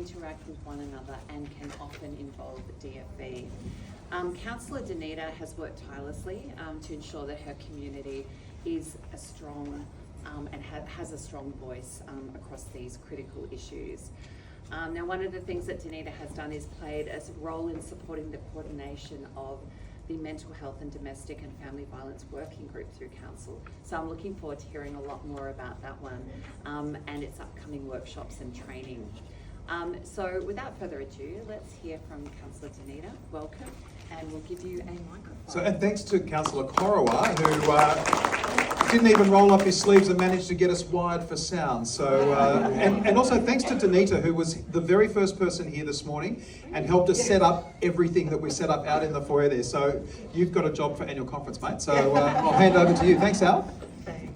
interact with one another and can often involve DFB. Councillor Danita has worked tirelessly to ensure that her community is a strong and has a strong voice across these critical issues. Now, one of the things that Danita has done is played a role in supporting the coordination of the Mental Health and Domestic and Family Violence Working Group through Council. So I'm looking forward to hearing a lot more about that one and its upcoming workshops and training. So without further ado, let's hear from Councillor Danita. Welcome, and we'll give you a microphone. So, and thanks to Councillor Korowa, who didn't even roll up his sleeves and managed to get us wired for sound. So, and also thanks to Danita, who was the very first person here this morning and helped us set up everything that we set up out in the foyer there. So you've got a job for annual conference, mate. So I'll hand over to you. Thanks, Al.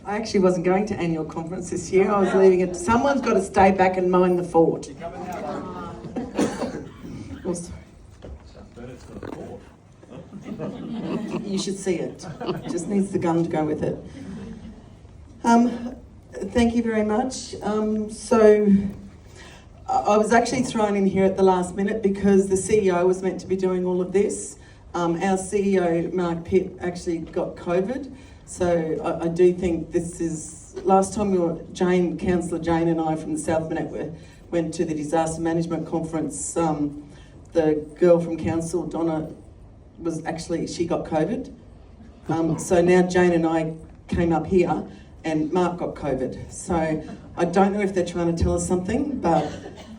I actually wasn't going to annual conference this year. I was leaving it. Someone's got to stay back and mind the fort. You're coming now, Oh, sorry. You should see it. Just needs the gun to go with it. Thank you very much. So I was actually thrown in here at the last minute because the CEO was meant to be doing all of this. Our CEO, Mark Pitt, actually got COVID. So I do think this is, last time Councillor Jane and I from the South Burnett went to the Disaster Management Conference. The girl from Council, Donna, she got COVID. So now Jane and I came up here and Mark got COVID. So I don't know if they're trying to tell us something, but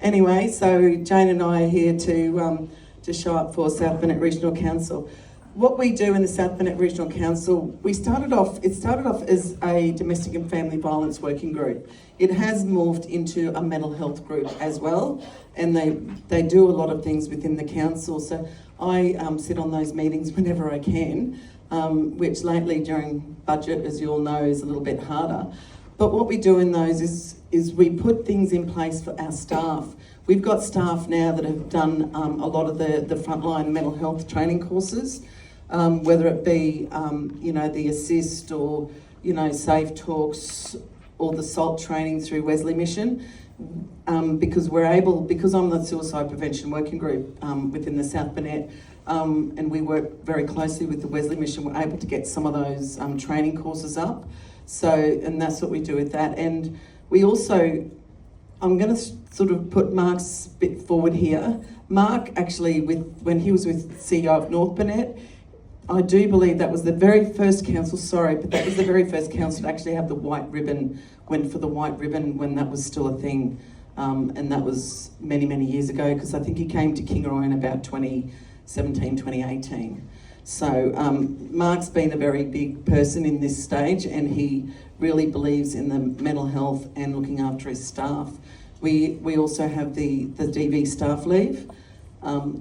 anyway, so Jane and I are here to show up for South Burnett Regional Council. What we do in the South Burnett Regional Council, it started off as a domestic and family violence working group. It has morphed into a mental health group as well, and they do a lot of things within the council. So I sit on those meetings whenever I can, which lately during budget, as you all know, is a little bit harder. But what we do in those is we put things in place for our staff. We've got staff now that have done a lot of the frontline mental health training courses. Whether it be, the assist or, safe talks or the SALT training through Wesley Mission, because I'm the suicide prevention working group within the South Burnett, and we work very closely with the Wesley Mission, we're able to get some of those training courses up. So, and that's what we do with that. And we also, I'm going to sort of put Mark's bit forward here. Mark actually, when he was with CEO of North Burnett, I do believe that was the very first council, that was the very first council to actually have the white ribbon, went for the white ribbon when that was still a thing. And that was many, many years ago, because I think he came to Kingaroy in about 2017, 2018. So Mark's been a very big person in this stage, and he really believes in the mental health and looking after his staff. We also have the DV staff leave.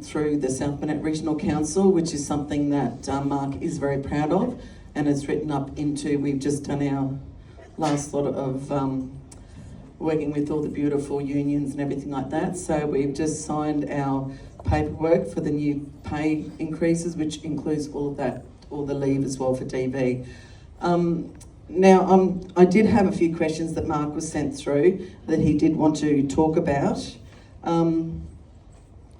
Through the South Burnett Regional Council, which is something that Mark is very proud of and has written up into. We've just done our last lot of working with all the beautiful unions and everything like that. So we've just signed our paperwork for the new pay increases, which includes all of that, all the leave as well for DV. Now, I did have a few questions that Mark was sent through that he did want to talk about.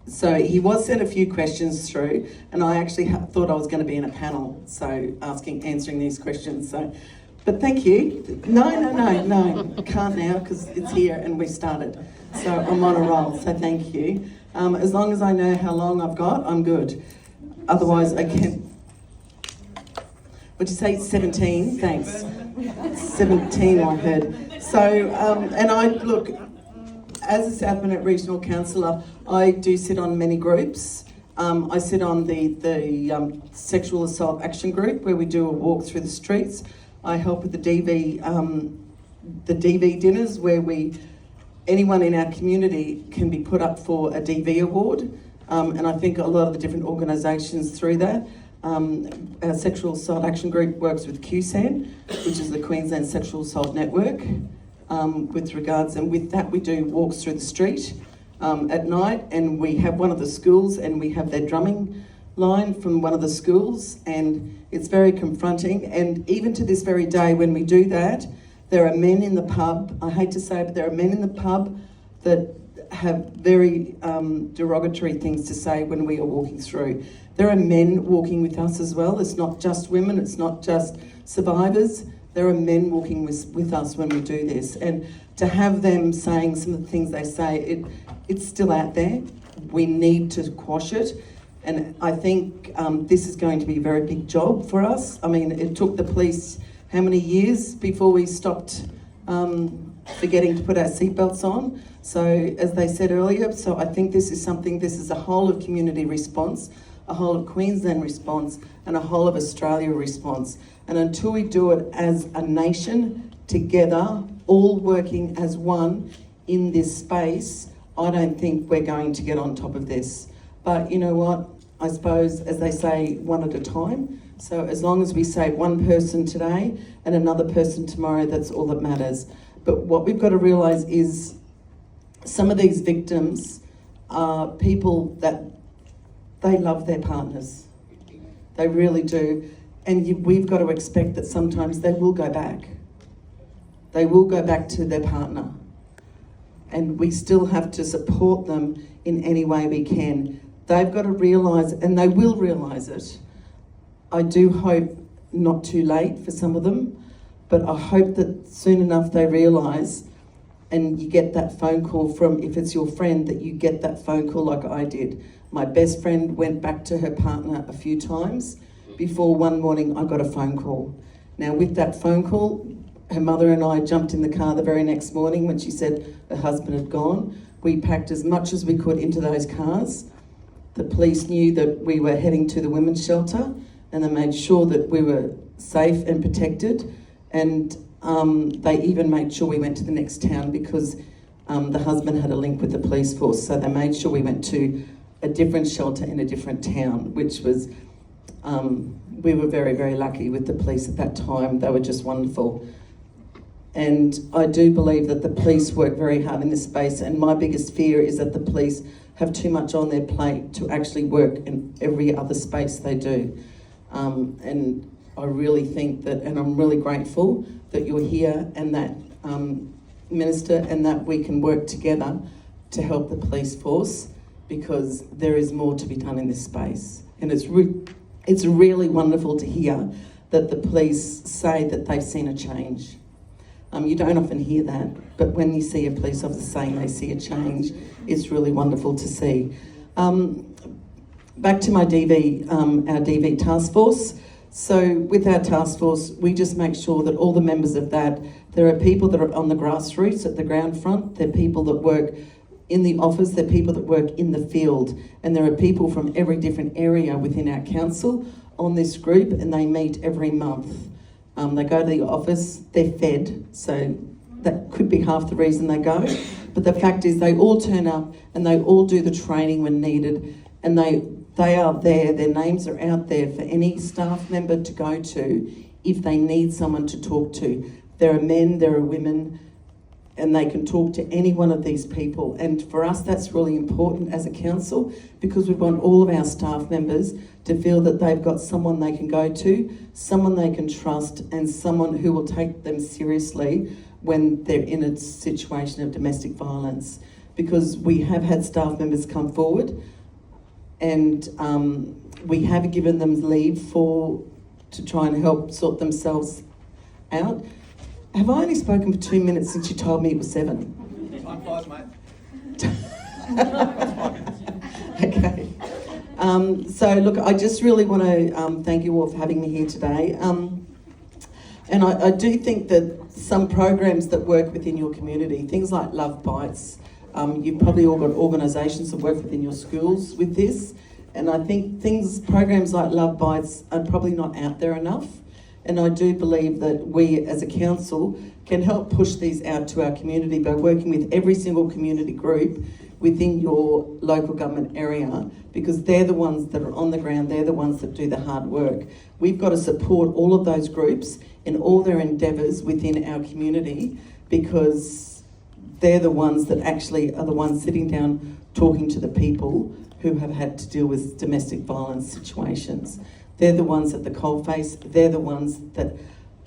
So he was sent a few questions through, and I actually thought I was going to be in a panel, so answering these questions. So, but thank you. No, I can't now because it's here and we started. So I'm on a roll. So thank you. As long as I know how long I've got, I'm good. Otherwise, I can't. What'd you say? 17. Thanks. 17, I heard. So, and I look. As a South Burnett Regional Councillor, I do sit on many groups. I sit on the Sexual Assault Action Group, where we do a walk through the streets. I help with the DV dinners, where anyone in our community can be put up for a DV award. And I think a lot of the different organisations through that. Our Sexual Assault Action Group works with QSAN, which is the Queensland Sexual Assault Network. With regards, and with that we do walks through the street at night, and we have one of the schools and we have their drumming line from one of the schools, and it's very confronting. And even to this very day when we do that, there are men in the pub, I hate to say it, but there are men in the pub that have very derogatory things to say when we are walking through. There are men walking with us as well. It's not just women, it's not just survivors. There are men walking with us when we do this. And to have them saying some of the things they say, it's still out there. We need to quash it. And I think this is going to be a very big job for us. I mean, it took the police how many years before we stopped forgetting to put our seatbelts on? So, as they said earlier, so I think this is a whole of community response, a whole of Queensland response, and a whole of Australia response. And until we do it as a nation, together, all working as one in this space, I don't think we're going to get on top of this. But you know what? I suppose, as they say, one at a time. So as long as we save one person today and another person tomorrow, that's all that matters. But what we've got to realise is some of these victims are people that they love their partners. They really do. And we've got to expect that sometimes they will go back. They will go back to their partner. And we still have to support them in any way we can. They've got to realise, and they will realise it. I do hope not too late for some of them, but I hope that soon enough they realise, and you get that phone call from, if it's your friend, that you get that phone call like I did. My best friend went back to her partner a few times before one morning I got a phone call. Now with that phone call, her mother and I jumped in the car the very next morning when she said her husband had gone. We packed as much as we could into those cars. The police knew that we were heading to the women's shelter, and they made sure that we were safe and protected. And they even made sure we went to the next town because the husband had a link with the police force. So they made sure we went to a different shelter in a different town, which was, we were very, very lucky with the police at that time. They were just wonderful. And I do believe that the police work very hard in this space, and my biggest fear is that the police have too much on their plate to actually work in every other space they do. And I really think that, and I'm really grateful that you're here and that Minister, and that we can work together to help the police force, because there is more to be done in this space. And it's really wonderful to hear that the police say that they've seen a change. You don't often hear that, but when you see a police officer saying they see a change, it's really wonderful to see. Back to my DV, our DV task force. So with our task force, we just make sure that all the members of that, there are people that are on the grassroots at the ground front, there are people that work in the office, there are people that work in the field, and there are people from every different area within our council on this group, and they meet every month. They go to the office, they're fed, so that could be half the reason they go. But the fact is they all turn up and they all do the training when needed, and they are there, their names are out there for any staff member to go to if they need someone to talk to. There are men, there are women, and they can talk to any one of these people. And for us, that's really important as a council, because we want all of our staff members to feel that they've got someone they can go to, someone they can trust, and someone who will take them seriously when they're in a situation of domestic violence. Because we have had staff members come forward, and we have given them leave to try and help sort themselves out. Have I only spoken for 2 minutes since you told me it was 7? Time flies, mate. Okay. So look, I just really want to thank you all for having me here today. And I do think that some programs that work within your community, things like Love Bites, you've probably all got organisations that work within your schools with this. And I think programs like Love Bites are probably not out there enough. And I do believe that we as a council can help push these out to our community by working with every single community group within your local government area, because they're the ones that are on the ground, they're the ones that do the hard work. We've got to support all of those groups in all their endeavours within our community, because they're the ones that actually are the ones sitting down talking to the people who have had to deal with domestic violence situations. They're the ones at the coalface, they're the ones that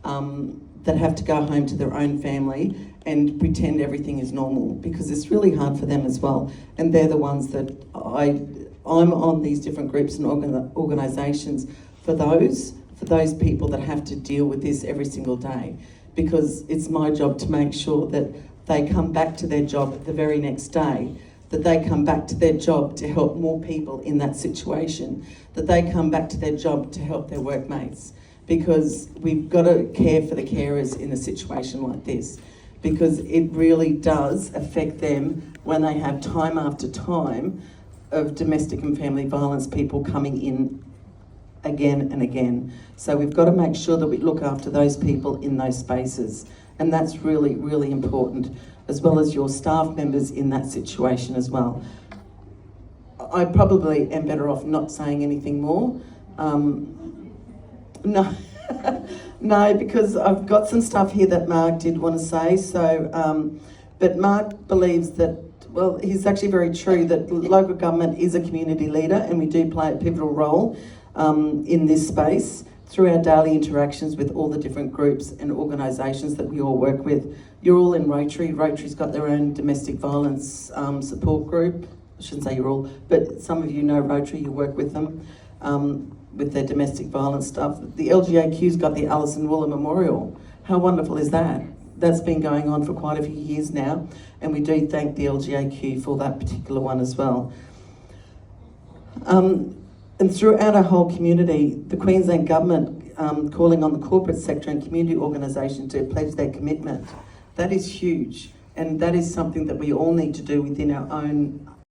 have to go home to their own family and pretend everything is normal, because it's really hard for them as well. And they're the ones that I'm on these different groups and organisations for those people that have to deal with this every single day, because it's my job to make sure that they come back to their job the very next day, that they come back to their job to help more people in that situation, that they come back to their job to help their workmates, because we've got to care for the carers in a situation like this, because it really does affect them when they have time after time of domestic and family violence people coming in again and again. So we've got to make sure that we look after those people in those spaces, and that's really, really important, as well as your staff members in that situation as well. I probably am better off not saying anything more. No, no, because I've got some stuff here that Mark did want to say. So, but Mark believes that, well, he's actually very true that local government is a community leader, and we do play a pivotal role in this space through our daily interactions with all the different groups and organisations that we all work with. You're all in Rotary. Rotary's got their own domestic violence support group. I shouldn't say you're all, but some of you know Rotary, you work with them with their domestic violence stuff. The LGAQ's got the Alison Wooler Memorial. How wonderful is that? That's been going on for quite a few years now, and we do thank the LGAQ for that particular one as well. And throughout our whole community, the Queensland Government calling on the corporate sector and community organisations to pledge their commitment. That is huge, and that is something that we all need to do within our own